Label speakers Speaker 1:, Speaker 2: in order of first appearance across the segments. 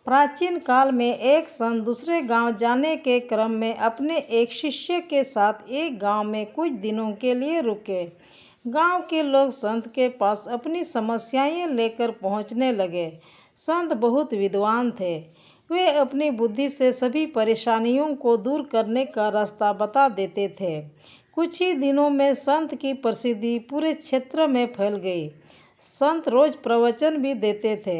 Speaker 1: प्राचीन काल में एक संत दूसरे गांव जाने के क्रम में अपने एक शिष्य के साथ एक गांव में कुछ दिनों के लिए रुके। गांव के लोग संत के पास अपनी समस्याएं लेकर पहुंचने लगे। संत बहुत विद्वान थे। वे अपनी बुद्धि से सभी परेशानियों को दूर करने का रास्ता बता देते थे। कुछ ही दिनों में संत की प्रसिद्धि पूरे क्षेत्र में फैल गई। संत रोज प्रवचन भी देते थे।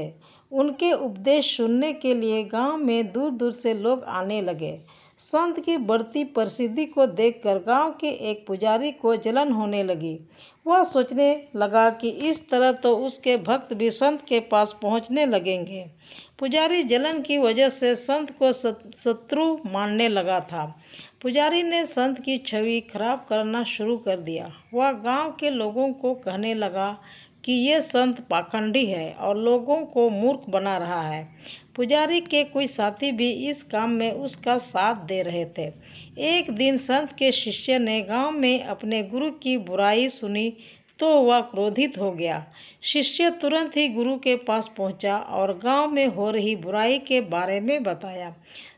Speaker 1: उनके उपदेश सुनने के लिए गांव में दूर दूर से लोग आने लगे। संत की बढ़ती प्रसिद्धि को देखकर गांव के एक पुजारी को जलन होने लगी। वह सोचने लगा कि इस तरह तो उसके भक्त भी संत के पास पहुंचने लगेंगे। पुजारी जलन की वजह से संत को शत्रु मानने लगा था। पुजारी ने संत की छवि खराब करना शुरू कर दिया। वह गांव के लोगों को कहने लगा कि ये संत पाखंडी है और लोगों को मूर्ख बना रहा है। पुजारी के कुछ साथी भी इस काम में उसका साथ दे रहे थे। एक दिन संत के शिष्य ने गांव में अपने गुरु की बुराई सुनी तो वह क्रोधित हो गया। शिष्य तुरंत ही गुरु के पास पहुंचा और गांव में हो रही बुराई के बारे में बताया।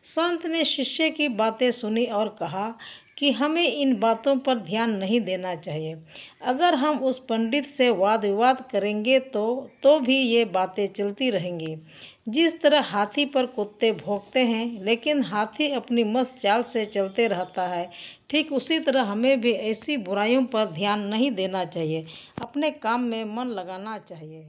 Speaker 1: संत ने शिष्य की बातें सुनी और कहा कि हमें इन बातों पर ध्यान नहीं देना चाहिए। अगर हम उस पंडित से वाद विवाद करेंगे तो भी ये बातें चलती रहेंगी। जिस तरह हाथी पर कुत्ते भौंकते हैं लेकिन हाथी अपनी मस्त चाल से चलते रहता है, ठीक उसी तरह हमें भी ऐसी बुराइयों पर ध्यान नहीं देना चाहिए। अपने काम में मन लगाना चाहिए।